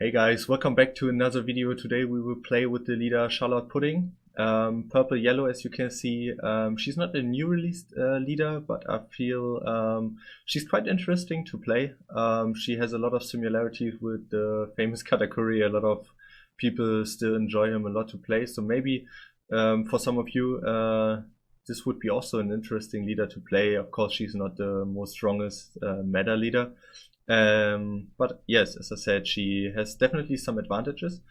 Hey guys, welcome back to another video. Today we will play with the leader Charlotte Pudding. Purple yellow, as you can see. She's not a new released leader, but I feel she's quite interesting to play. She has a lot of similarities with the famous Katakuri. A lot of people still enjoy him a lot to play. So maybe for some of you this would be also an interesting leader to play. Of course, she's not the most strongest meta leader. But yes, as I said, she has definitely some advantages.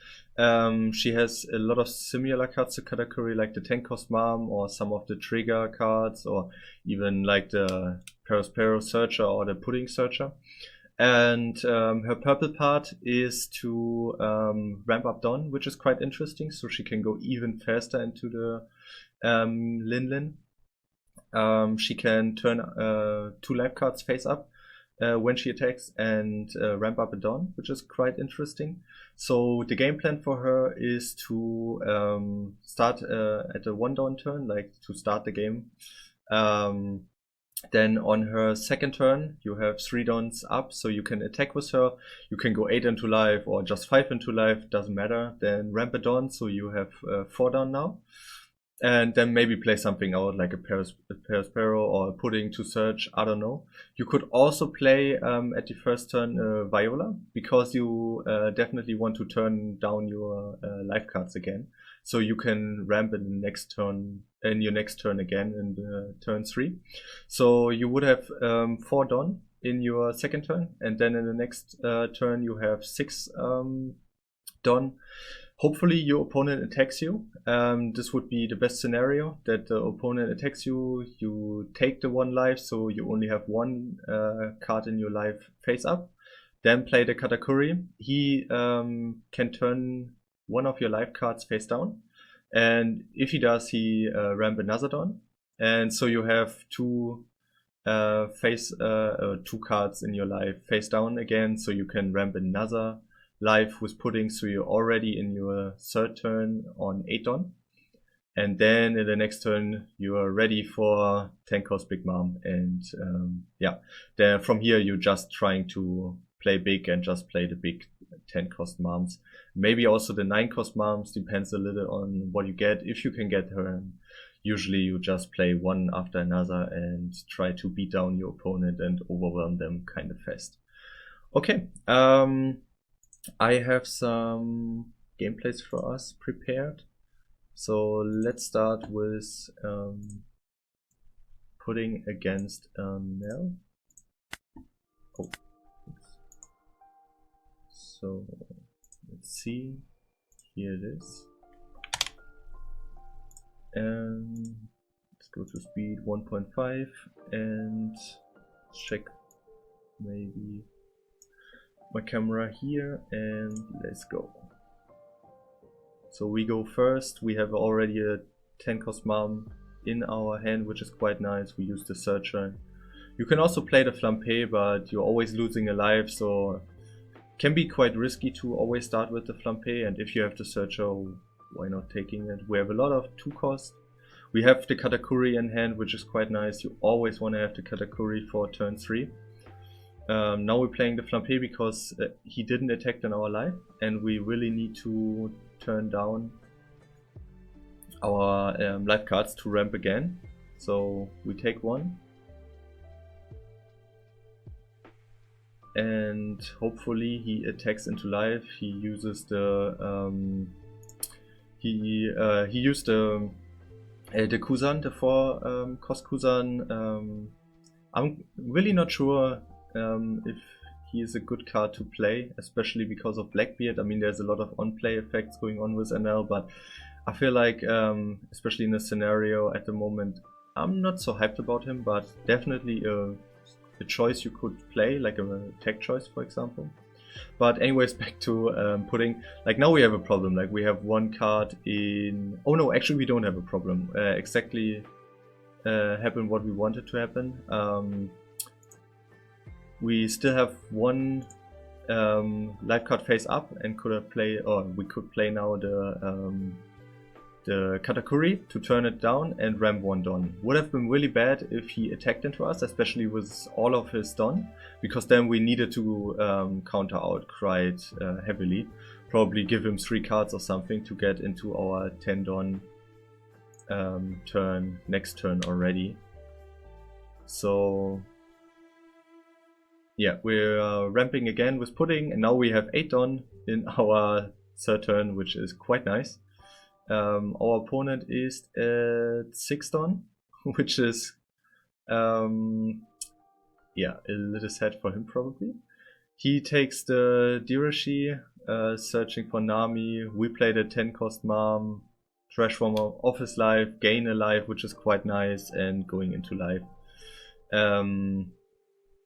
She has a lot of similar cards to Katakuri, like the 10 cost Mom or some of the trigger cards, or even like the Perospero Searcher or the Pudding Searcher. And her purple part is to ramp up Dawn, which is quite interesting, so she can go even faster into the Lin. She can turn 2 life cards face up when she attacks and ramp up a Dawn, which is quite interesting. So the game plan for her is to start at a 1 Dawn turn, like to start the game. Then on her second turn, you have 3 Dawns up, so you can attack with her. You can go 8 into life or just 5 into life, doesn't matter. Then ramp a Dawn, so you have 4 down now. And then maybe play something out like a Perospero or a Pudding to search, I don't know. You could also play at the first turn Viola, because you definitely want to turn down your life cards again. So you can ramp in the next turn, in your next turn again in turn 3. So you would have 4 Dawn in your second turn, and then in the next turn you have 6 Dawn. Hopefully your opponent attacks you. This would be the best scenario, that the opponent attacks you, you take the 1 life, so you only have 1 card in your life face up. Then play the Katakuri. He can turn 1 of your life cards face down. And if he does, he ramp another Dawn. And so you have 2 2 cards in your life face down again, so you can ramp another life with Pudding, so you're already in your third turn on 8 Dawn. And then in the next turn you are ready for 10 cost Big Mom. And yeah, then from here you're just trying to play big and just play the big 10 cost Moms. Maybe also the 9 cost Moms, depends a little on what you get. If you can get her, usually you just play one after another and try to beat down your opponent and overwhelm them kind of fast. Okay, I have some gameplays for us prepared. So let's start with Pudding against Enel. Oh. So let's see. Here it is. Let's go to speed 1.5 and check maybe my camera here, and let's go. So we go first. We have already a 10 cost Mom in our hand, which is quite nice. We use the Searcher. You can also play the Flampe, but you're always losing a life, so it can be quite risky to always start with the Flampe. And if you have the Searcher, why not taking it? We have a lot of 2 cost. We have the Katakuri in hand, which is quite nice. You always want to have the Katakuri for turn 3. Now we're playing the Flampe because he didn't attack in our life, and we really need to turn down our life cards to ramp again. So we take 1. And hopefully he attacks into life. He uses the he used the Kuzan, the 4 cost Kuzan. I'm really not sure if he is a good card to play, especially because of Blackbeard. I mean, there's a lot of on-play effects going on with Enel, but I feel like, especially in this scenario at the moment, I'm not so hyped about him, but definitely a choice you could play, like a tech choice, for example. But anyways, back to Pudding. Like now we have a problem. Like we have 1 card in... Oh no, actually we don't have a problem. Exactly happened what we wanted to happen. We still have 1 life card face up and could have played, or we could play now the the Katakuri to turn it down and ramp 1 Don. Would have been really bad if he attacked into us, especially with all of his Don, because then we needed to counter out quite heavily. Probably give him 3 cards or something to get into our 10 Don next turn already. So yeah, we're ramping again with Pudding, and now we have 8 Don in our third turn, which is quite nice. Our opponent is at 6 Don, which is yeah, a little sad for him probably. He takes the Dirashi, searching for Nami. We played a 10 cost Mom, transform off his life, gain a life, which is quite nice, and going into life.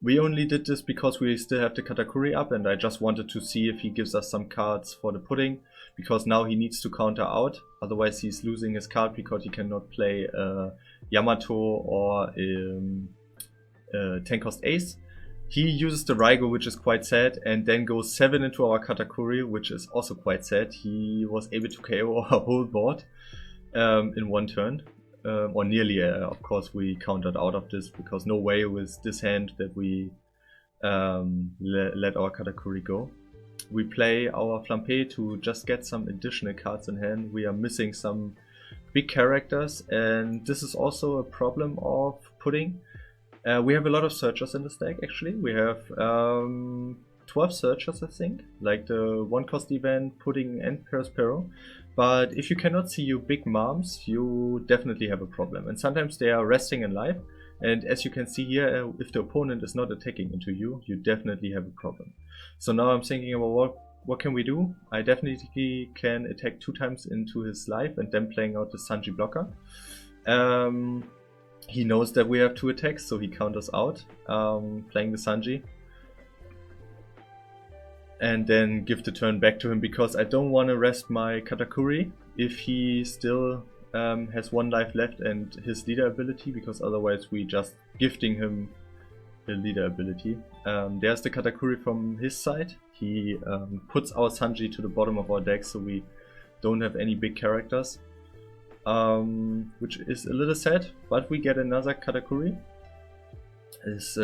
We only did this because we still have the Katakuri up, and I just wanted to see if he gives us some cards for the Pudding, because now he needs to counter out, otherwise he's losing his card because he cannot play Yamato or 10 cost Ace. He uses the Raigo, which is quite sad, and then goes 7 into our Katakuri, which is also quite sad. He was able to KO our whole board in 1 turn. Or nearly, of course, we countered out of this, because no way with this hand that we let our Katakuri go. We play our Flampe to just get some additional cards in hand. We are missing some big characters, and this is also a problem of Pudding. We have a lot of searchers in the stack, actually. We have 12 searchers, I think, like the 1 cost event, Pudding and Perospero. But if you cannot see your big moms, you definitely have a problem. And sometimes they are resting in life. And as you can see here, if the opponent is not attacking into you, you definitely have a problem. So now I'm thinking about what can we do? I definitely can attack 2 times into his life and then playing out the Sanji blocker. He knows that we have 2 attacks, so he counters out, playing the Sanji. And then give the turn back to him, because I don't want to rest my Katakuri if he still has 1 life left and his leader ability, because otherwise we just gifting him the leader ability. There's the Katakuri from his side. He puts our Sanji to the bottom of our deck, so we don't have any big characters, which is a little sad, but we get another Katakuri. It's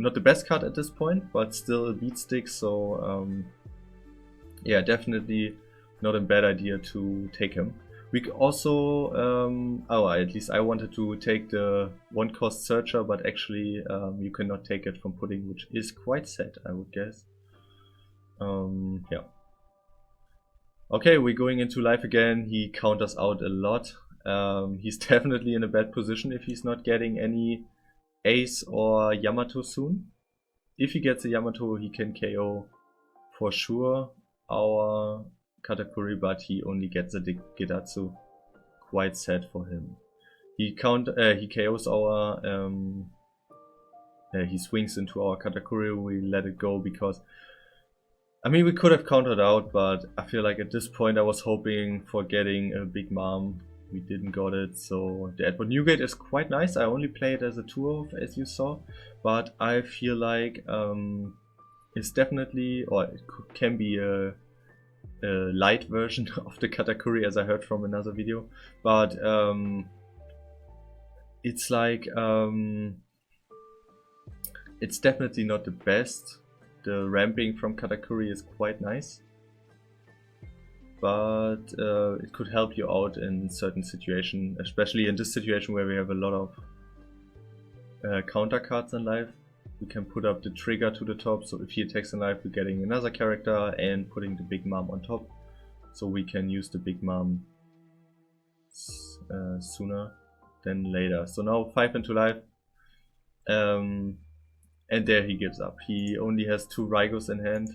not the best card at this point, but still a beat stick, so yeah, definitely not a bad idea to take him. We also, at least I wanted to take the 1 cost searcher, but actually you cannot take it from Pudding, which is quite sad, I would guess. Yeah. Okay, we're going into life again. He counters out a lot. He's definitely in a bad position if he's not getting any Ace or Yamato soon. If he gets a Yamato, he can KO for sure our Katakuri, but he only gets a Gedatsu. Quite sad for him. He KOs our he swings into our Katakuri. We let it go because, I mean, we could have countered out, but I feel like at this point I was hoping for getting a big mom. We didn't got it, so the Edward Newgate is quite nice. I only play it as a 2-of, as you saw, but I feel like it's definitely, or it can be a light version of the Katakuri, as I heard from another video, but it's like, it's definitely not the best. The ramping from Katakuri is quite nice, but it could help you out in certain situations, especially in this situation where we have a lot of counter cards in life. We can put up the trigger to the top, so if he attacks in life, we're getting another character and putting the big mom on top, so we can use the big mom sooner than later. So now 5 into life, and there he gives up. He only has 2 Raigos in hand.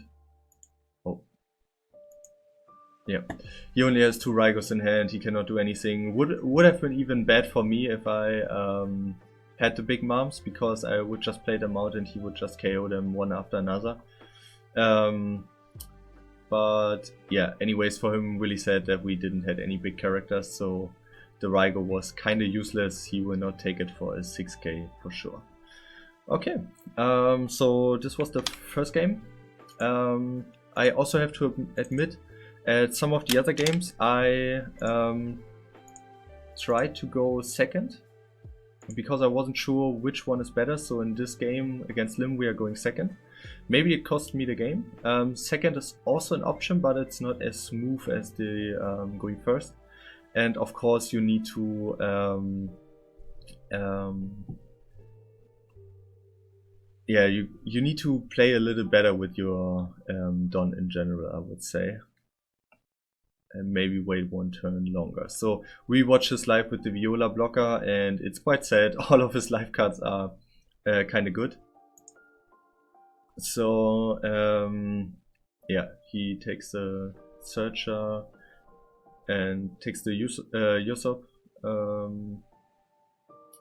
Yeah, he only has 2 Raigos in hand. He cannot do anything. Would have been even bad for me if I had the big moms, because I would just play them out and he would just KO them one after another. But yeah, anyways, for him, really sad that we didn't have any big characters, so the Raigo was kind of useless. He will not take it for a 6k for sure. Okay, so this was the first game. I also have to admit, At some of the other games I tried to go second because I wasn't sure which one is better. So in this game against Lim we are going second. Maybe it cost me the game. Second is also an option, but it's not as smooth as the going first. And of course you need to yeah, you need to play a little better with your Don in general, I would say. And maybe wait one turn longer. So we watch his live with the Viola blocker, and it's quite sad. All of his life cards are kind of good. So yeah, he takes the Searcher and takes the Yusuf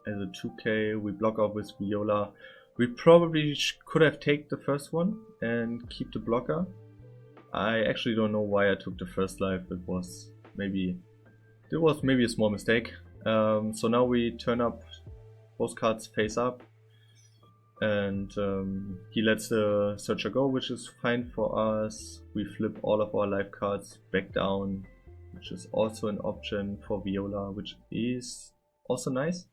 as a 2k. We block off with Viola. We probably could have taken the first one and keep the blocker. I actually don't know why I took the first life. It was maybe a small mistake. So now we turn up both cards face up, and he lets the Searcher go, which is fine for us. We flip all of our life cards back down, which is also an option for Viola, which is also nice.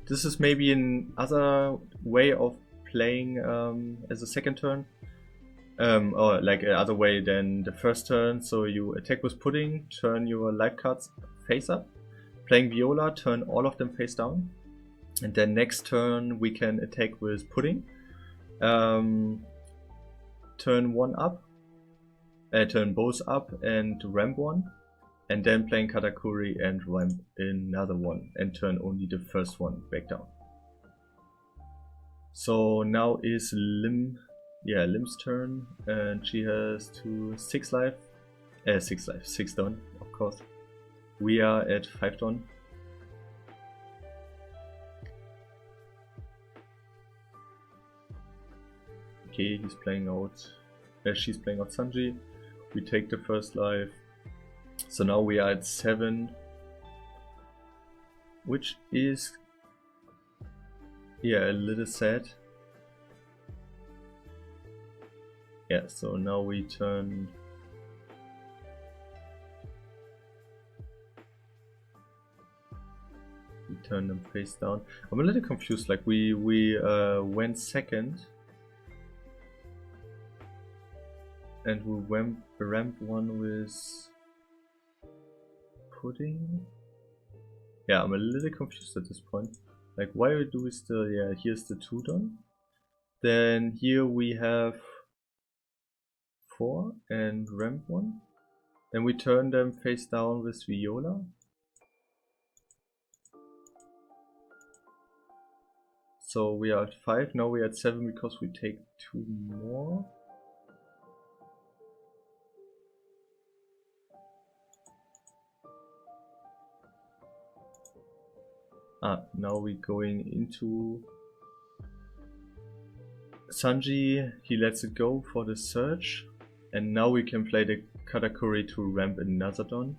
This is maybe another way of playing as a second turn. Or like another way than the first turn. So you attack with Pudding, turn your life cards face up, playing Viola, turn all of them face down, and then next turn we can attack with Pudding, turn one up, turn both up and ramp one, and then playing Katakuri and ramp another one and turn only the first one back down. So now is Lim's turn, and she has 6 life. 6 Don, of course. We are at 5 Don. Okay, he's playing out. She's playing out Sanji. We take the first life. So now we are at 7, which is a little sad. Yeah, so now we turn them face down. I'm a little confused. Like we went second, and we ramped one with Pudding. Yeah, I'm a little confused at this point. Like, why do we still? Yeah, here's the 2 done. Then here we have 4 and ramp 1. Then we turn them face down with Viola. So we are at 5, now we are at 7 because we take 2 more. Now we're going into Sanji. He lets it go for the search, and now we can play the Katakuri to ramp another Don.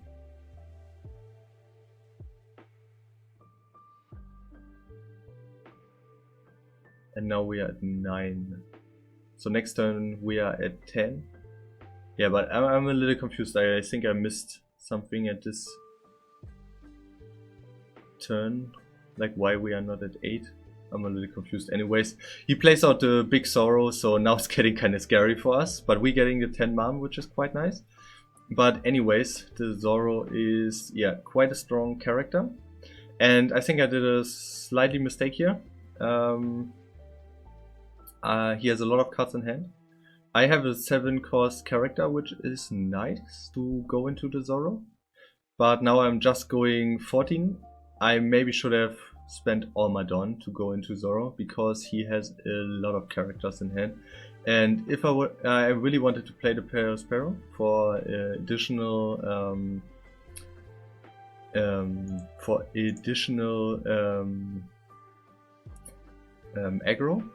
And now we are at 9. So next turn we are at 10. Yeah, but I'm a little confused. I think I missed something at this turn. Like why we are not at 8. I'm a little confused. Anyways, he plays out the big Zorro, so now it's getting kind of scary for us. But we're getting the 10 Mom, which is quite nice. But anyways, the Zorro is, yeah, quite a strong character. And I think I did a slightly mistake here. He has a lot of cards in hand. I have a 7-cost character, which is nice to go into the Zorro. But now I'm just going 14. I maybe should have spent all my Don to go into Zorro, because he has a lot of characters in hand. And if I really wanted to play the Sparrow for additional aggro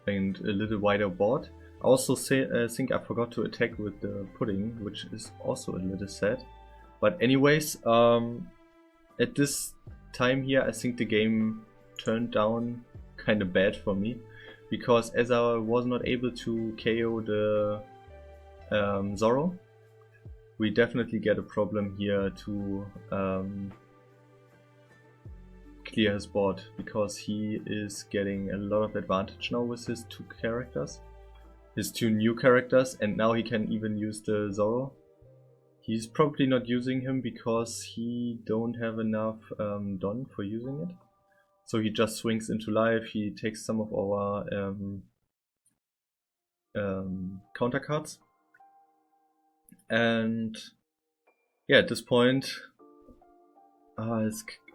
and a little wider board. I also think I forgot to attack with the Pudding, which is also a little sad. But anyways, at this time here, I think the game turned down kind of bad for me, because as I was not able to KO the Zoro, we definitely get a problem here to clear his board, because he is getting a lot of advantage now with his two characters, his two new characters, and now he can even use the Zoro. He's probably not using him because he don't have enough Don for using it. So he just swings into life, he takes some of our counter cards. And yeah, at this point,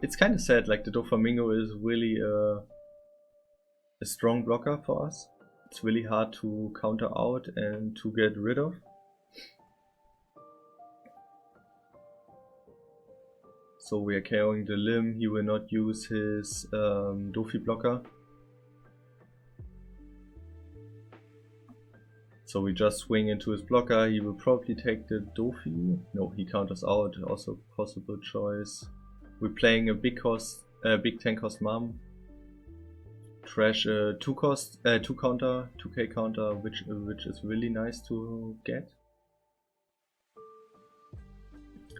it's kind of sad. Like, the Doflamingo is really a strong blocker for us. It's really hard to counter out and to get rid of. So we are KOing the Lim. He will not use his Dofi blocker. So we just swing into his blocker. He will probably take the Dofi. No, he counters out. Also possible choice. We're playing a big 10 cost Mom. Trash 2 counter, 2k counter, which is really nice to get.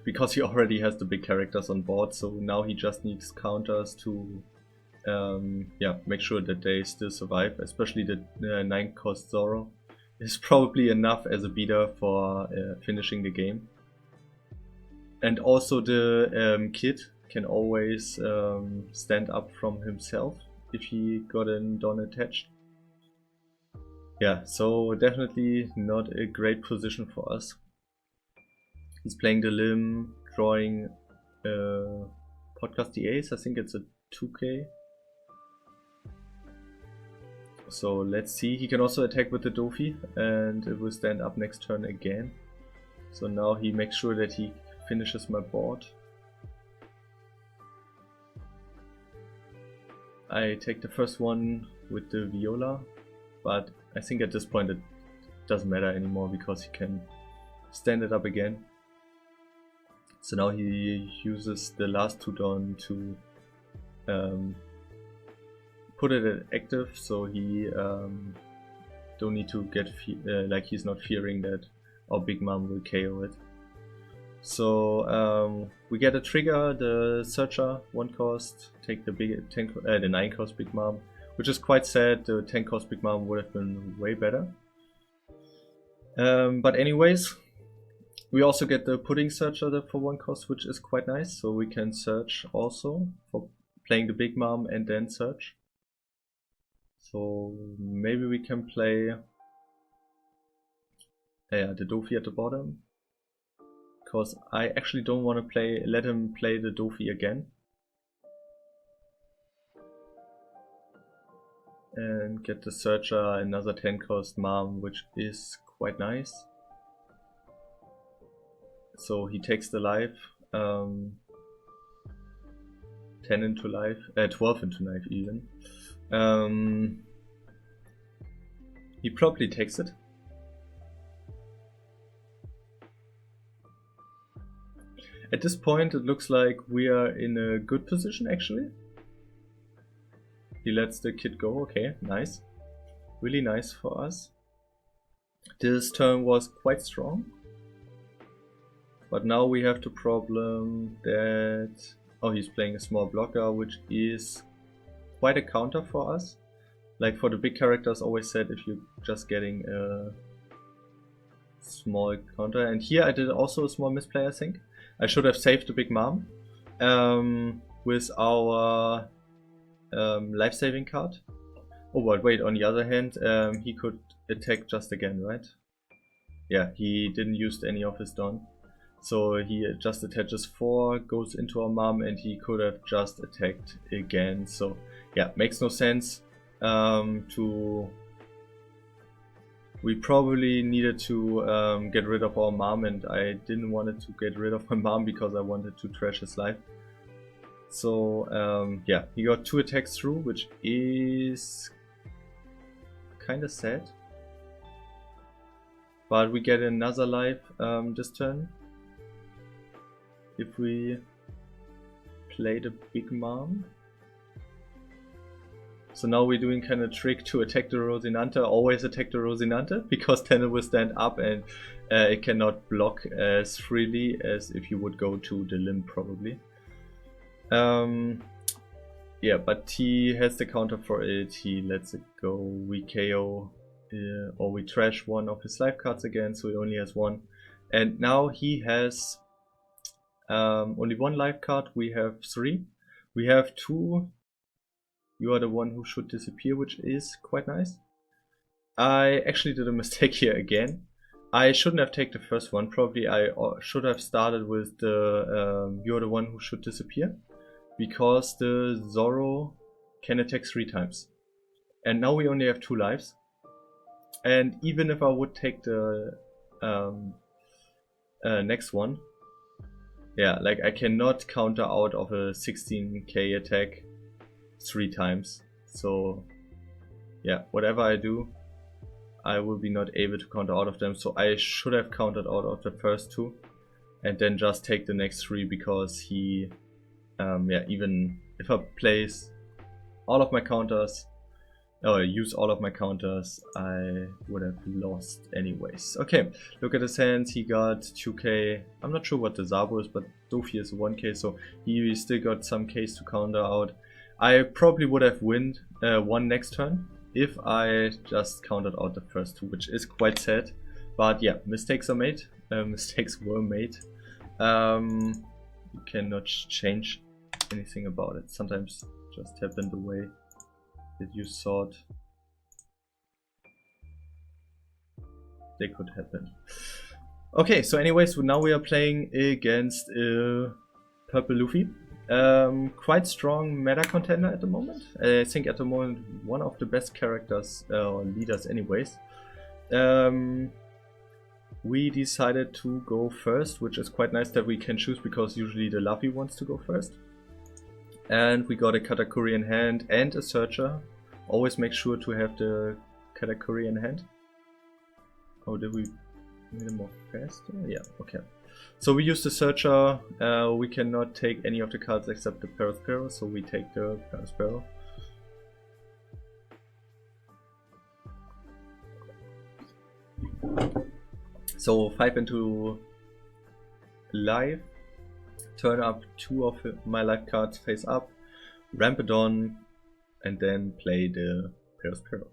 Because he already has the big characters on board, so now he just needs counters to make sure that they still survive, especially the 9 cost Zoro is probably enough as a beater for finishing the game. And also the kid can always stand up from himself if he got a Don attached. Yeah, so definitely not a great position for us. He's playing the Lim, drawing Podcast the Ace. I think it's a 2k. So let's see. He can also attack with the Dofi and it will stand up next turn again. So now he makes sure that he finishes my board. I take the first one with the Viola, but I think at this point it doesn't matter anymore because he can stand it up again. So now he uses the last 2 Don to put it at active, so he don't need to get like he's not fearing that our big mom will KO it. So we get a trigger, the Searcher, 1 cost, take the big the 9 cost big mom, which is quite sad. The 10 cost big mom would have been way better. But anyways, we also get the Pudding Searcher for 1 cost, which is quite nice. So we can search also for playing the big mom and then search. So maybe we can play the Dofi at the bottom. Because I actually don't want to let him play the Dofi again. And get the Searcher, another 10 cost mom, which is quite nice. So he takes the life, 10 into life, 12 into life even. He probably takes it. At this point it looks like we are in a good position actually. He lets the kid go, okay, nice. Really nice for us. This turn was quite strong. But now we have the problem that... oh, he's playing a small blocker, which is quite a counter for us. Like for the big characters always said if you're just getting a small counter. And here I did also a small misplay, I think. I should have saved the big mom with our life-saving card. Oh, but wait, on the other hand, he could attack just again, right? Yeah, he didn't use any of his Don. So he just attaches 4, goes into our mom, and he could have just attacked again. So yeah, makes no sense. We probably needed to get rid of our mom, and I didn't want to get rid of my mom because I wanted to trash his life. So yeah, he got 2 attacks through, which is kind of sad. But we get another life this turn. If we play the big mom. So now we're doing kind of trick to attack the Rosinante, always attack the Rosinante, because then it will stand up and it cannot block as freely as if you would go to the Lim probably. Yeah, but he has the counter for it, he lets it go, we KO, or we trash one of his life cards again, so he only has one. And now he has only one life card, we have 3. We have 2. You are the one who should disappear, which is quite nice. I actually did a mistake here again. I shouldn't have taken the first one. Probably I should have started with the you're the one who should disappear. Because the Zoro can attack 3 times. And now we only have 2 lives. And even if I would take the next one, yeah, like I cannot counter out of a 16k attack 3 times. So yeah, whatever I do, I will be not able to counter out of them. So I should have countered out of the first 2 and then just take the next 3, because he yeah, even if I place all of my counters or use all of my counters, I would have lost anyways. Okay, look at his hands. He got 2k. I'm not sure what the Zabo is, but Luffy is 1k, so he still got some Ks to counter out. I probably would have won next turn if I just countered out the first 2, which is quite sad. But yeah, mistakes are made. Mistakes were made. You cannot change anything about it. Sometimes just happen the way that you thought they could happen. Okay, so anyways, now we are playing against Purple Luffy. Quite strong meta contender at the moment. I think at the moment one of the best characters or leaders anyways. We decided to go first, which is quite nice that we can choose, because usually the Luffy wants to go first. And we got a Katakuri in hand and a Searcher. Always make sure to have the Katakuri in hand. Oh, did we make it more faster? Yeah, okay. So we use the Searcher. We cannot take any of the cards except the Perospero, so we take the Perospero. So 5 into life. Turn up 2 of my life cards face up, ramp it on, and then play the Perospero.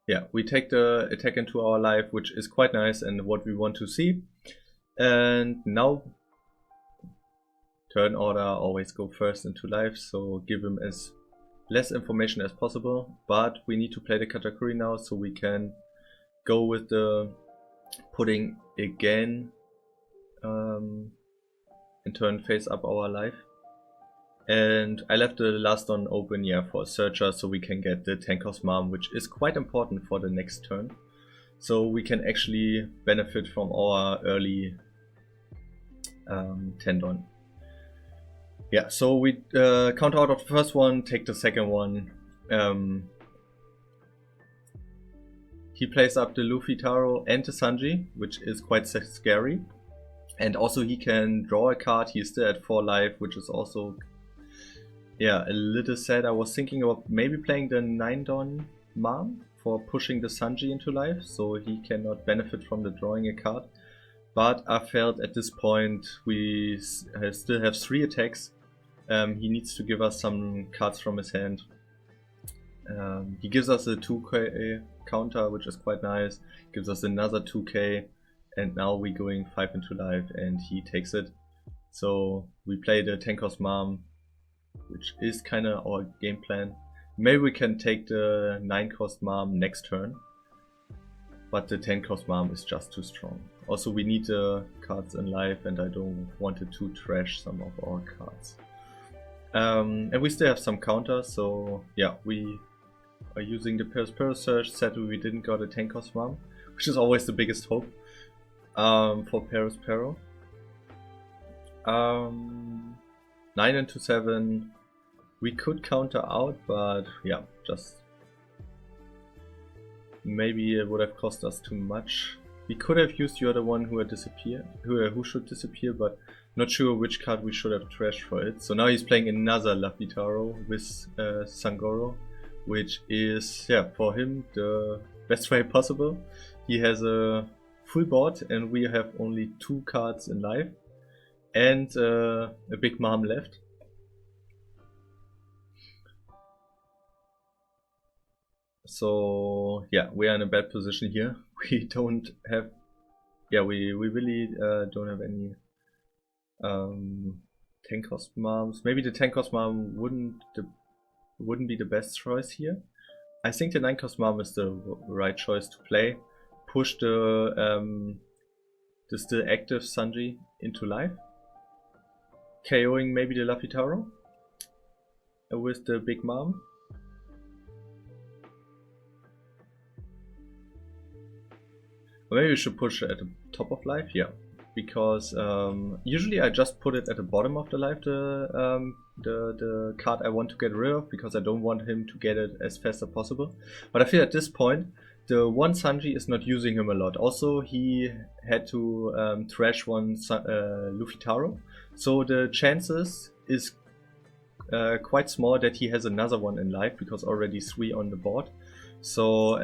Yeah, we take the attack into our life, which is quite nice and what we want to see. And now, turn order, always go first into life, so give him as less information as possible. But we need to play the Katakuri now, so we can go with the pudding again and turn face up our life. And I left the last one open, yeah, for a Searcher, so we can get the Tanker's Mom, which is quite important for the next turn. So we can actually benefit from our early Tendon. Yeah, so we counter out of the first one, take the second one. He plays up the Luffy Taro and the Sanji, which is quite scary. And also he can draw a card. He's still at 4 life, which is also, yeah, a little sad. I was thinking about maybe playing the 9-Don Mom for pushing the Sanji into life, so he cannot benefit from the drawing a card. But I felt at this point we still have 3 attacks. He needs to give us some cards from his hand. He gives us a 2k counter, which is quite nice. Gives us another 2k, and now we're going 5 into life and he takes it. So we play the Tanker's Mom, which is kind of our game plan. Maybe we can take the 9-cost Mom next turn, but the 10-cost Mom is just too strong. Also we need the cards in life and I don't want it to trash some of our cards. And we still have some counters, so yeah, we are using the Perospero Search. Sadly we didn't got a 10-cost Mom, which is always the biggest hope for Perospero. 9 into 7 we could counter out, but yeah, just maybe it would have cost us too much. We could have used the other one who should disappear, but Not sure which card we should have trashed for it. So now he's playing another Luffy Taro with Sangoro, which is, yeah, for him the best way possible. He has a full board and we have only 2 cards in life and a Big Mom left. So yeah, we are in a bad position here. We don't have, yeah, we really don't have any 10 cost moms. Maybe the 10 cost mom wouldn't be the best choice here. I think the 9 cost mom is the right choice to play. Push the still active Sanji into life, KOing maybe the Luffy Taro with the Big Mom. Or maybe we should push it at the top of life, yeah. Because usually I just put it at the bottom of the life, the card I want to get rid of, because I don't want him to get it as fast as possible. But I feel at this point, the one Sanji is not using him a lot. Also, he had to trash one Luffy Taro, so the chances is quite small that he has another one in life, because already 3 on the board. So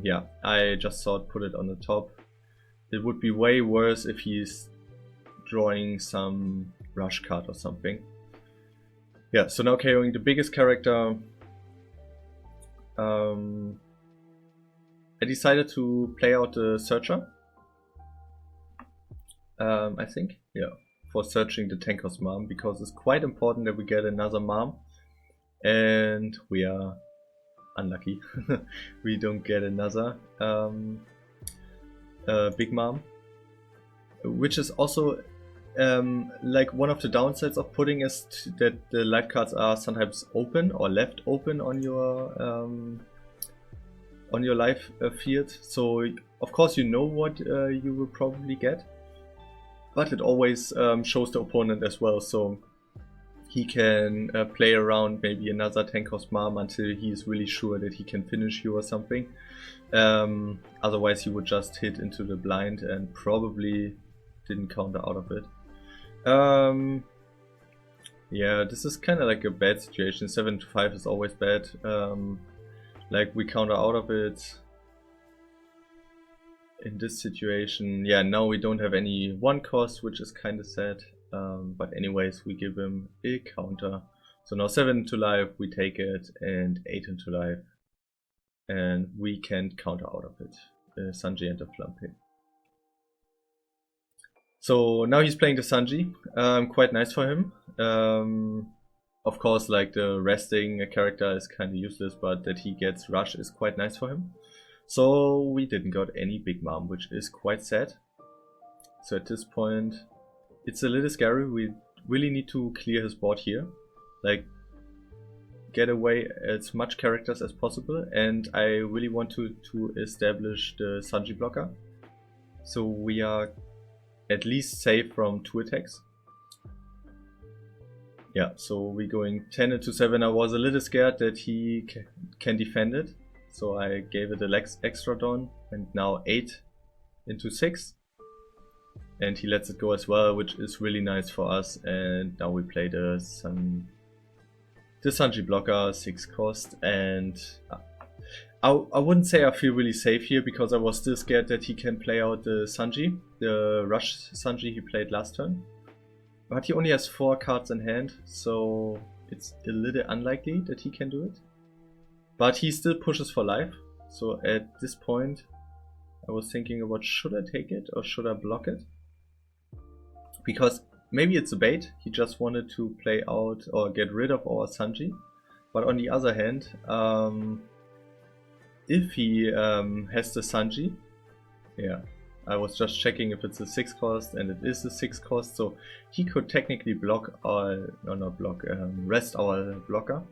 yeah, I just thought put it on the top. It would be way worse if he's drawing some rush card or something. Yeah, so now KOing the biggest character. I decided to play out the Searcher. I think, yeah, for searching the 10 cost mom, because it's quite important that we get another mom. And we are unlucky. We don't get another Big Mom, which is also like one of the downsides of pudding is that the life cards are sometimes open or left open on your life field. So of course you know what you will probably get, but it always shows the opponent as well. So he can play around maybe another 10 cost mom until he is really sure that he can finish you or something. Otherwise he would just hit into the blind and probably didn't counter out of it. Yeah, this is kind of like a bad situation. 7 to 5 is always bad. Like we counter out of it. In this situation, yeah, now we don't have any 1 cost, which is kind of sad. But anyways, we give him a counter. So now 7 to life, we take it, and 8 into life. And we can counter out of it. Sanji and the Flampe. So now he's playing the Sanji. Quite nice for him. Of course, like the resting character is kind of useless, but that he gets rush is quite nice for him. So we didn't got any Big Mom, which is quite sad. So at this point, it's a little scary. We really need to clear his board here. Like, get away as much characters as possible. And I really want to establish the Sanji blocker. So we are at least safe from 2 attacks. Yeah, so we're going 10 into 7. I was a little scared that he can defend it. So I gave it a extra dawn. And now 8 into 6. And he lets it go as well, which is really nice for us. And now we play the Sanji blocker, 6 cost. And I wouldn't say I feel really safe here, because I was still scared that he can play out the Sanji, the rush Sanji he played last turn. But he only has 4 cards in hand, so it's a little unlikely that he can do it. But he still pushes for life. So at this point, I was thinking about, should I take it or should I block it? Because maybe it's a bait, he just wanted to play out or get rid of our Sanji. But on the other hand, if he has the Sanji, yeah, I was just checking if it's a 6 cost, and it is a 6 cost, so he could technically block our, no, not block, rest our blocker.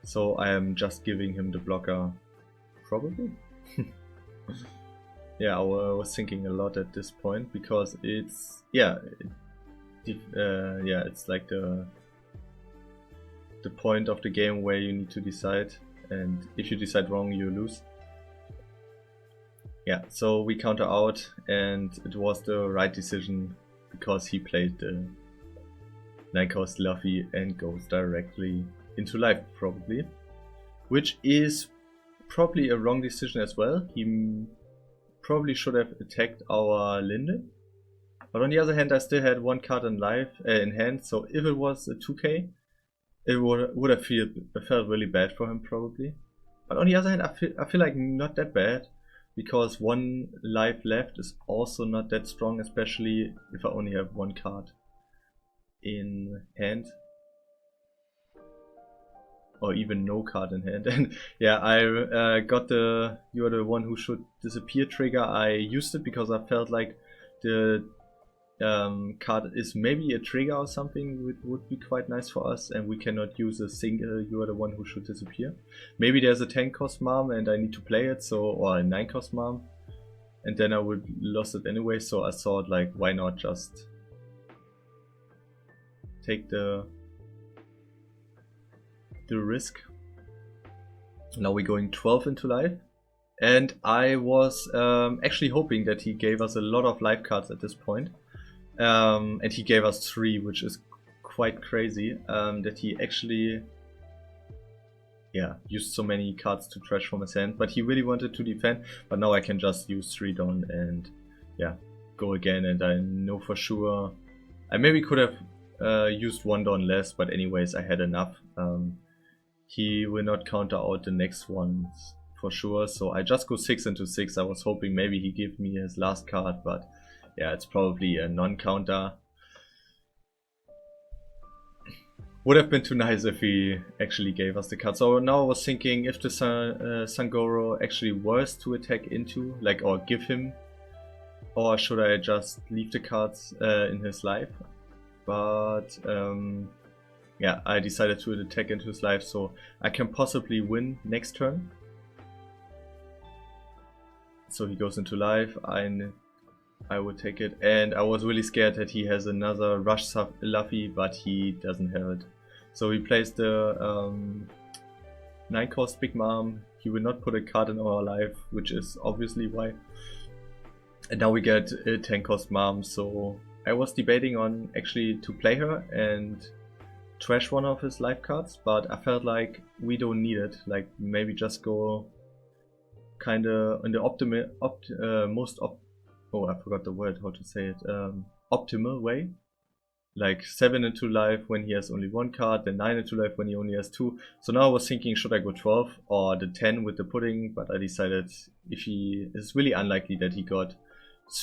So I am just giving him the blocker, probably. Yeah, I was thinking a lot at this point, because it's, yeah, yeah, it's like the point of the game where you need to decide, and if you decide wrong, you lose. Yeah, so we counter out, and it was the right decision because he played the 9-cost Luffy and goes directly into life probably, which is probably a wrong decision as well. He probably should have attacked our Linde, but on the other hand I still had one card in life in hand, so if it was a 2k it would have felt really bad for him probably. But on the other hand I feel like not that bad, because one life left is also not that strong, especially if I only have one card in hand, or even no card in hand. And yeah, I got the "you are the one who should disappear" trigger. I used it because I felt like the card is maybe a trigger or something, which would be quite nice for us, and we cannot use a single "you are the one who should disappear." Maybe there's a 10-cost mom and I need to play it, so, or a 9-cost mom, and then I would lose it anyway. So I thought, like, why not just take the risk. Now we're going 12 into life, and I was actually hoping that he gave us a lot of life cards at this point, and he gave us 3, which is quite crazy, that he actually used so many cards to trash from his hand. But he really wanted to defend, but now I can just use 3 Don and go again. And I know for sure I maybe could have used 1 Don less, but anyways I had enough. He will not counter out the next ones for sure, so I just go 6 into 6. I was hoping maybe he give me his last card, but yeah, it's probably a non-counter. Would have been too nice if he actually gave us the card. So now I was thinking if the Sangoro actually was to attack into, like, or give him, or should I just leave the cards in his life? But yeah, I decided to attack into his life, so I can possibly win next turn. So he goes into life, I would take it, and I was really scared that he has another Rush Luffy, but he doesn't have it. So he plays the 9-cost Big Mom. He will not put a card in our life, which is obviously why. And now we get a 10-cost Mom, so I was debating on actually to play her and trash one of his life cards, but I felt like we don't need it. Like, maybe just go kinda in the I forgot the word, how to say it, optimal way. Like 7 into life when he has only 1 card, then 9 into life when he only has 2. So now I was thinking, should I go 12 or the 10 with the pudding, but I decided it's really unlikely that he got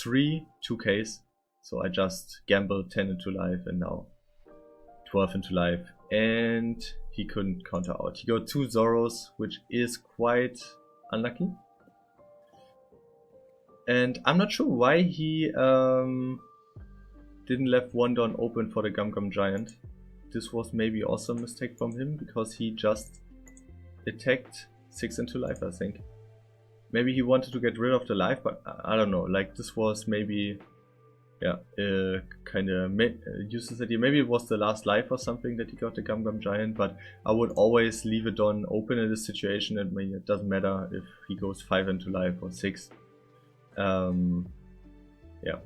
3 2Ks, so I just gambled 10 into life and now 12 into life, and he couldn't counter out. He got 2 Zoros, which is quite unlucky. And I'm not sure why he didn't left 1 Don open for the Gum Gum Giant. This was maybe also a mistake from him, because he just attacked 6 into life, I think. Maybe he wanted to get rid of the life, but I don't know. Like, this was maybe, kind of useless idea. Maybe it was the last life or something that he got the Gum Gum Giant, but I would always leave a Don open in this situation. I mean, it doesn't matter if he goes 5 into life or 6. Yeah.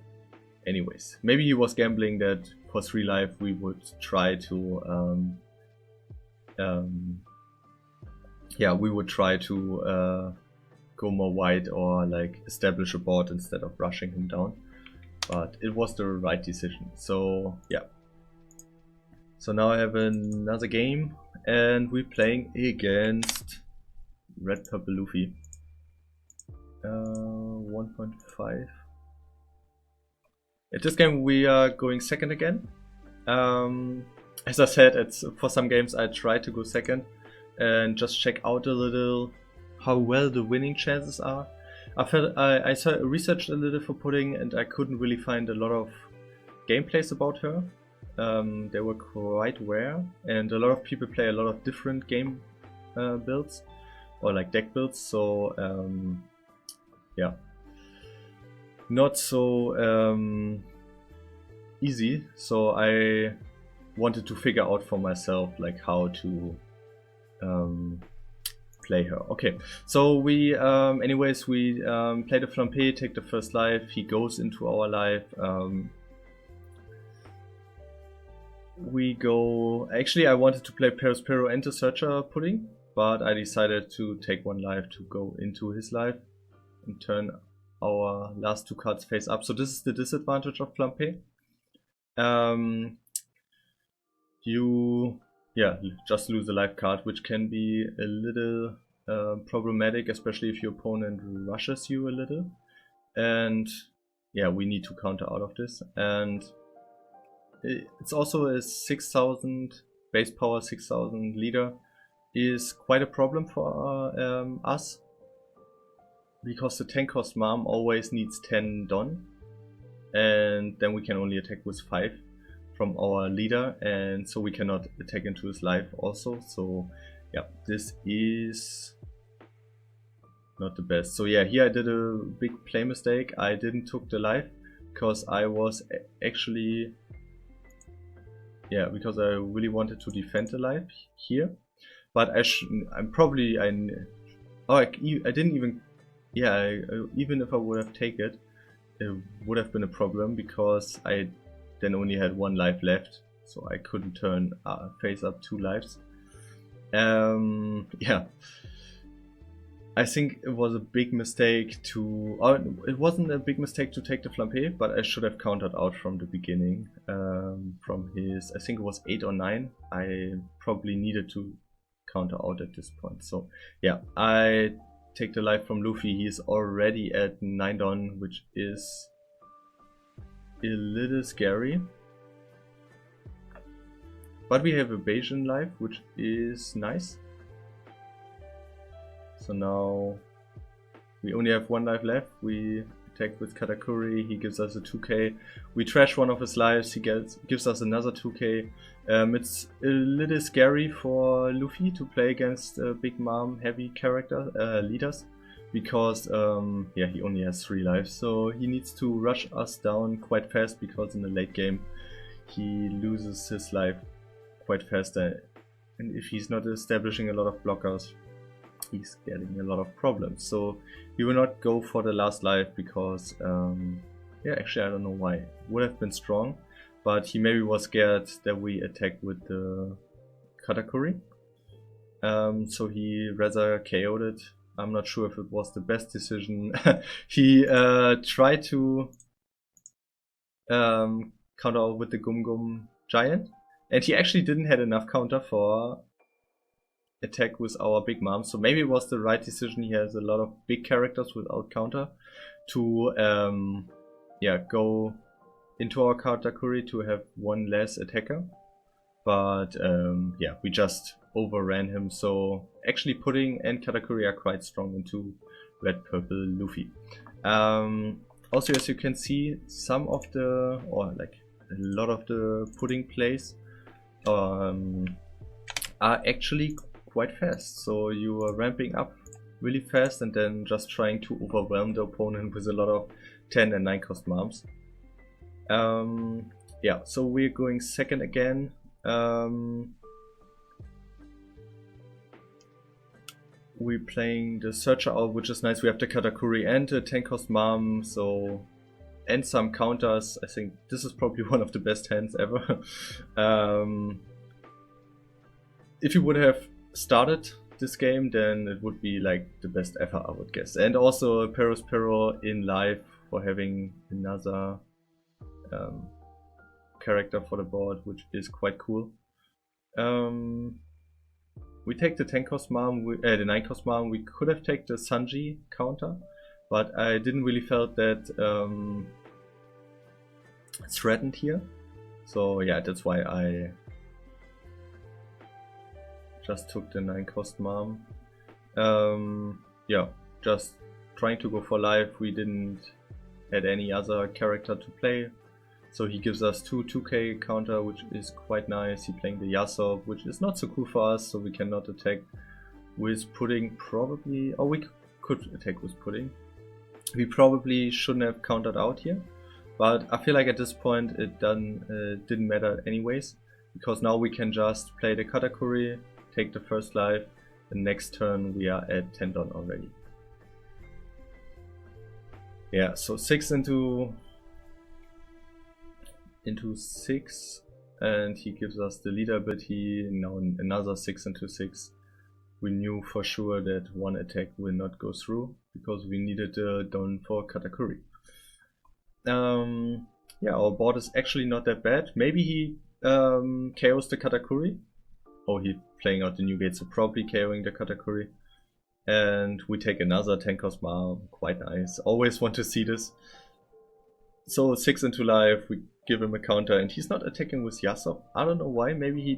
Anyways, maybe he was gambling that for 3 life we would try to go more wide, or like establish a board instead of rushing him down. But it was the right decision. So yeah. So now I have another game, and we're playing against Red Purple Luffy. 1.5. At this game we are going second again. As I said, for some games I try to go second and just check out a little how well the winning chances are. I researched a little for Pudding, and I couldn't really find a lot of gameplays about her. They were quite rare, and a lot of people play a lot of different game builds, or like deck builds, so yeah, not so easy. So I wanted to figure out for myself like how to play her. Okay, so we anyways we play the Flampe, take the first life. He goes into our life. we go. Actually, I wanted to play Perospero and the Searcher Pudding, but I decided to take one life to go into his life and turn our last 2 cards face up. So this is the disadvantage of Flampe. You just lose a life card, which can be a little problematic, especially if your opponent rushes you a little. And yeah, we need to counter out of this. And it's also a 6000 base power, 6000 leader is quite a problem for us, because the 10 cost Mom always needs 10 Don, and then we can only attack with 5 from our leader, and so we cannot attack into his life also. So yeah, this is not the best. So yeah, here I did a big play mistake. I didn't took the life because I was actually, because I really wanted to defend the life here. But I didn't even, even if I would have taken it would have been a problem, because I then only had 1 life left, so I couldn't turn face up 2 lives. I think it was a big mistake to, it wasn't a big mistake to take the Flampe, but I should have countered out from the beginning. From his, I think it was 8 or 9, I probably needed to counter out at this point. So yeah, I take the life from Luffy. He's already at 9 Don, which is a little scary. But we have evasion life, which is nice. So now we only have 1 life left. We attack with Katakuri, he gives us a 2k. We trash one of his lives, he gives us another 2k. It's a little scary for Luffy to play against big mom heavy character leaders, because he only has 3 lives, so he needs to rush us down quite fast, because in the late game he loses his life quite fast, and if he's not establishing a lot of blockers, he's getting a lot of problems. So he will not go for the last life, because actually I don't know why. It would have been strong, but he maybe was scared that we attack with the Katakuri, so he rather KO'd it. I'm not sure if it was the best decision. He tried to counter with the Gum Gum Giant, and he actually didn't have enough counter for attack with our big mom, so maybe it was the right decision. He has a lot of big characters without counter to go into our Katakuri to have 1 less attacker, but we just overran him. So actually Pudding and Katakuri are quite strong into red purple Luffy. Also, as you can see, some of the, or like a lot of the Pudding plays are actually quite fast. So you are ramping up really fast and then just trying to overwhelm the opponent with a lot of 10 and 9 cost moms. So we're going second again. We're playing the Searcher out, which is nice. We have the Katakuri and the 10 cost mom, so, and some counters. I think this is probably one of the best hands ever. If you would have started this game, then it would be like the best ever, I would guess. And also Perospero in live for having another character for the board, which is quite cool. We take the 10 cost mom, the 9 cost mom. We could have taken the Sanji counter, but I didn't really felt that threatened here. So yeah, that's why I just took the 9 cost mom. Just trying to go for life. We didn't had any other character to play, so he gives us 2k counter, which is quite nice. He playing the Yasop, which is not so cool for us, so we cannot attack with Pudding probably, or we could attack with Pudding. We probably shouldn't have countered out here, but I feel like at this point it didn't matter anyways, because now we can just play the Katakuri, take the first life, the next turn we are at 10 Don already. Yeah, so 6 into 6. and he gives us the leader ability. Now another 6 into 6. We knew for sure that one attack will not go through because we needed the Don for Katakuri. Yeah, our board is actually not that bad. Maybe he KOs the Katakuri. Oh, he's playing out the new gate, so probably KOing the Katakuri. And we take another 10 cost Mom. Quite nice. Always want to see this. So 6 into life, we give him a counter, and he's not attacking with Yasop. I don't know why. Maybe he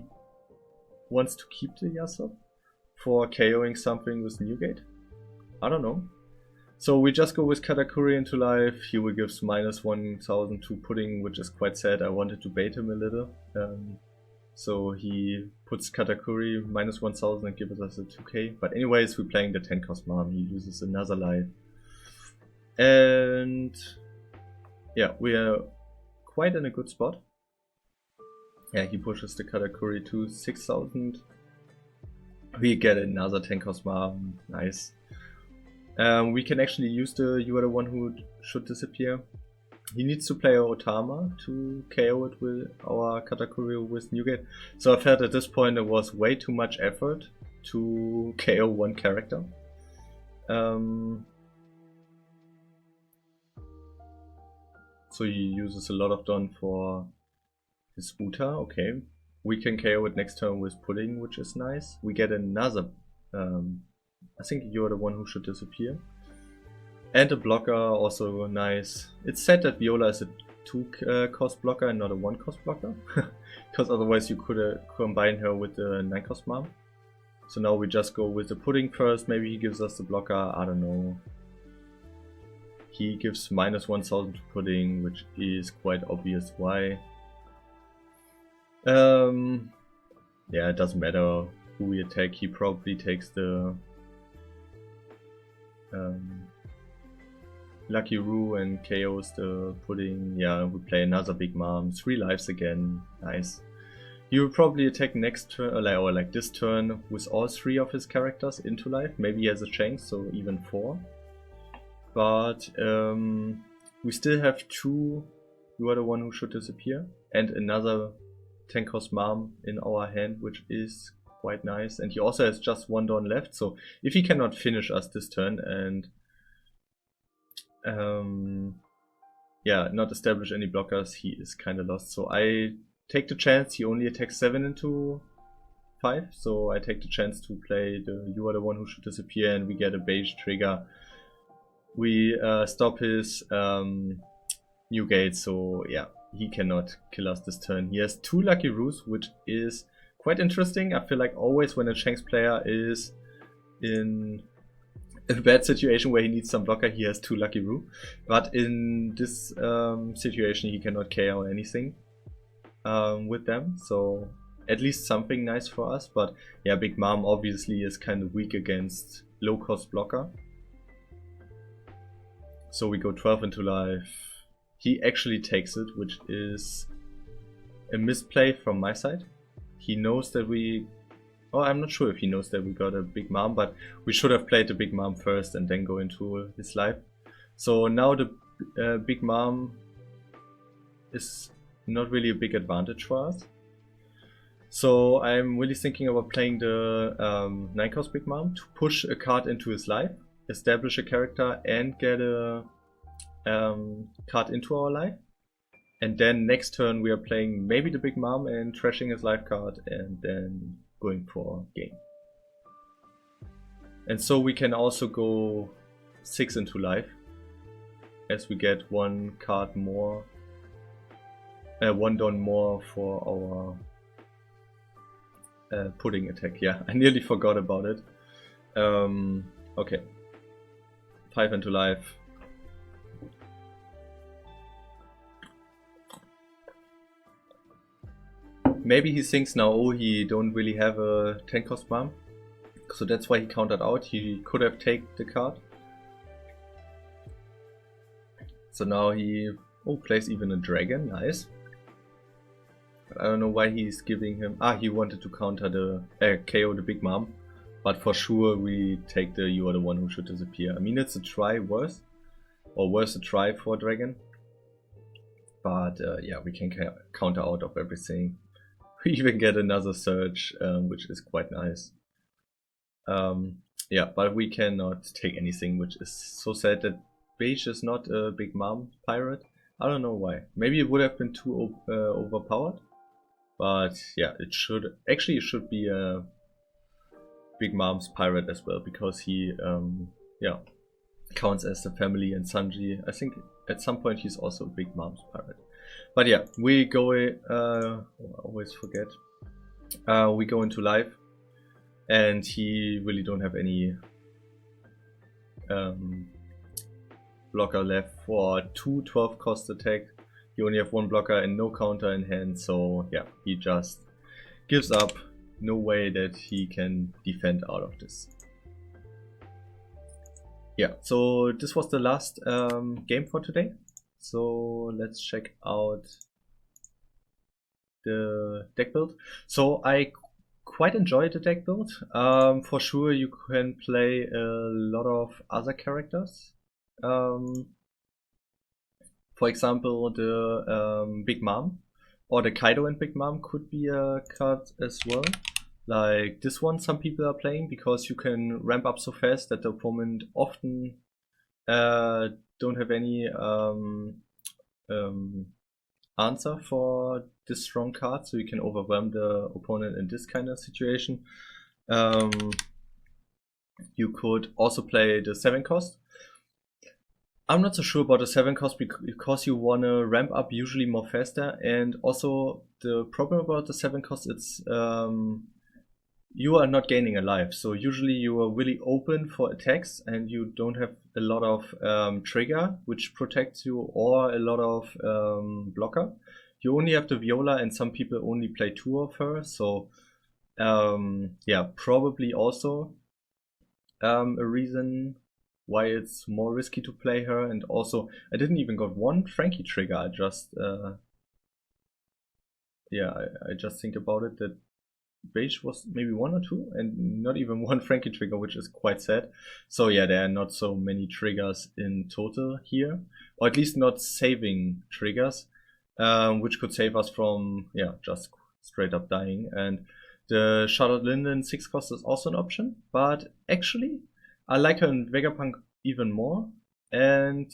wants to keep the Yasop for KOing something with Newgate. I don't know. So we just go with Katakuri into life. He will give -1000 to Pudding, which is quite sad. I wanted to bait him a little. So he puts Katakuri -1000 and gives us a 2k. But anyways, we're playing the 10 cost Mom. He loses another life. And yeah, we are quite in a good spot. Yeah, he pushes the Katakuri to 6000. We get another 10 cost Mom. Nice. We can actually use the "You are the one who should disappear." He needs to play Otama to KO it with our Katakuri with Newgate. So I felt at this point it was way too much effort to KO one character. So he uses a lot of Don for his Uta. Okay, we can KO it next turn with Pudding, which is nice. We get another, I think "You're the one who should disappear." And a blocker, also nice. It's sad that Viola is a 2 cost blocker and not a 1 cost blocker. Because otherwise you could combine her with the 9 cost Mom. So now we just go with the Pudding first. Maybe he gives us the blocker, I don't know. He gives -1000 to Pudding, which is quite obvious why. Yeah, it doesn't matter who we attack. He probably takes the Lucky Roo and KOs the Pudding. Yeah, we play another Big Mom. 3 lives again. Nice. He will probably attack next turn, or like this turn, with all 3 of his characters into life. Maybe he has a Shanks, so even 4. But we still have 2 "You are the one who should disappear" and another 10 cost Mom in our hand, which is quite nice. And he also has just 1 Don left, so if he cannot finish us this turn and yeah, not establish any blockers, he is kind of lost. So I take the chance. He only attacks 7 into 5, so I take the chance to play the "You are the one who should disappear," and we get a beige trigger. We stop his new gate, so yeah, he cannot kill us this turn. He has 2 Lucky Roos, which is quite interesting. I feel like always when a Shanks player is in a bad situation where he needs some blocker, he has 2 Lucky Roo. But in this situation he cannot KO anything with them, so at least something nice for us. But yeah, Big Mom obviously is kind of weak against low cost blocker. So we go 12 into life. He actually takes it, which is a misplay from my side. He knows that we... Oh, I'm not sure if he knows that we got a Big Mom, but we should have played the Big Mom first and then go into his life. So now the Big Mom is not really a big advantage for us. So I'm really thinking about playing the 9 cost Big Mom to push a card into his life, establish a character and get a card into our life. And then next turn we are playing maybe the Big Mom and trashing his life card and then going for game. And so we can also go 6 into life as we get 1 card more, 1 Don more for our Pudding attack. Yeah, I nearly forgot about it. Okay, 5 into life. Maybe he thinks now, oh, he don't really have a 10 cost Mom, so that's why he countered out. He could have taken the card. So now he plays even a dragon. Nice. But I don't know why he's giving him... he wanted to counter the KO the Big Mom, but for sure we take the "You are the one who should disappear." I mean, it's a try worse, or worse a try for dragon, but yeah, we can counter out of everything. We even get another surge, which is quite nice. Yeah, but we cannot take anything, which is so sad that Beige is not a Big Mom pirate. I don't know why. Maybe it would have been too overpowered. But yeah, it should be a Big Mom's pirate as well, because he yeah, counts as the family, and Sanji, I think at some point he's also a Big Mom's pirate. But yeah, we go I always forget. We go into live, and he really don't have any blocker left for 2 12 cost attack. You only have 1 blocker and no counter in hand, so yeah, he just gives up. No way that he can defend out of this. Yeah, so this was the last game for today. So let's check out the deck build. So I quite enjoyed the deck build. For sure you can play a lot of other characters. For example, the Big Mom or the Kaido and Big Mom could be a card as well. Like this one some people are playing because you can ramp up so fast that the opponent often don't have any answer for this strong card, so you can overwhelm the opponent in this kind of situation. You could also play the 7 cost. I'm not so sure about the 7 cost because you want to ramp up usually more faster, and also the problem about the 7 cost, it's you are not gaining a life, so usually you are really open for attacks and you don't have a lot of trigger which protects you, or a lot of blocker. You only have the Viola, and some people only play 2 of her, so yeah, probably also a reason why it's more risky to play her. And also I didn't even got 1 Frankie trigger. I just yeah, I just think about it that Beige was maybe 1 or 2 and not even 1 Frankie trigger, which is quite sad. So yeah, there are not so many triggers in total here, or at least not saving triggers, which could save us from yeah, just straight up dying. And the Charlotte Linden 6 cost is also an option, but actually I like her in Vegapunk even more, and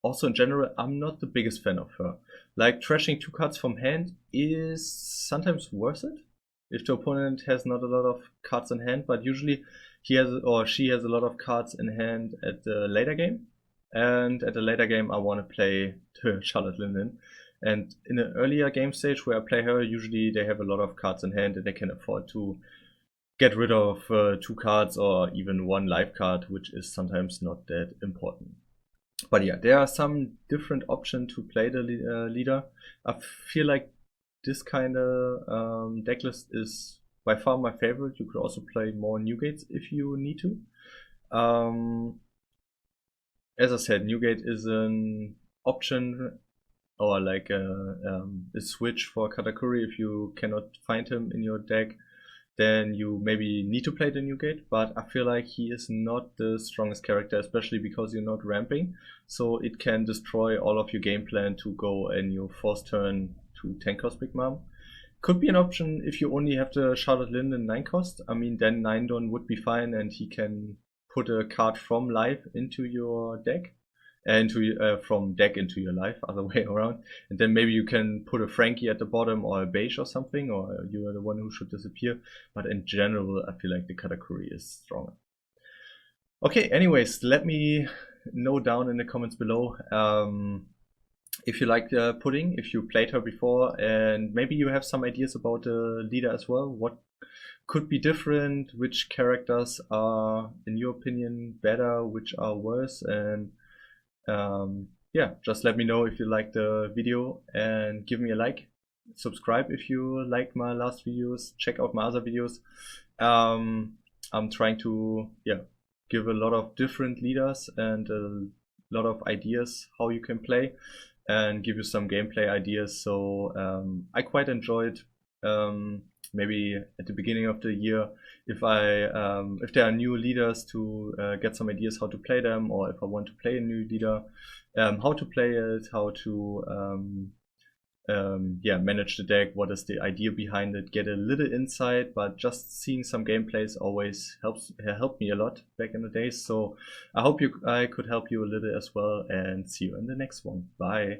also in general I'm not the biggest fan of her. Like trashing 2 cards from hand is sometimes worth it if the opponent has not a lot of cards in hand, but usually he has or she has a lot of cards in hand at the later game, and at the later game I want to play the Charlotte Linden. And in an earlier game stage where I play her, usually they have a lot of cards in hand and they can afford to get rid of 2 cards or even 1 life card, which is sometimes not that important. But yeah, there are some different options to play the leader. I feel like this kind of decklist is by far my favorite. You could also play more Newgates if you need to. As I said, Newgate is an option, or like a switch for Katakuri. If you cannot find him in your deck, then you maybe need to play the Newgate, but I feel like he is not the strongest character, especially because you're not ramping, so it can destroy all of your game plan to go in your first turn to 10 cost Big Mom. Could be an option if you only have the Charlotte Linden 9 cost. I mean, then 9 Don would be fine, and he can put a card from life into your deck, and from deck into your life, other way around. And then maybe you can put a Frankie at the bottom, or a Beige or something, or you are the one who should disappear. But in general, I feel like the Katakuri is stronger. Okay, anyways, let me know down in the comments below if you like Pudding, if you played her before, and maybe you have some ideas about the leader as well. What could be different? Which characters are, in your opinion, better? Which are worse? And yeah, just let me know if you liked the video, and give me a like. Subscribe if you liked my last videos. Check out my other videos. I'm trying to give a lot of different leaders and a lot of ideas how you can play, and give you some gameplay ideas. So I quite enjoyed maybe at the beginning of the year, if there are new leaders, to get some ideas how to play them, or if I want to play a new leader, how to play it, how to manage the deck, what is the idea behind it, get a little insight, but just seeing some gameplays always helped me a lot back in the days. So I hope I could help you a little as well, and see you in the next one. Bye.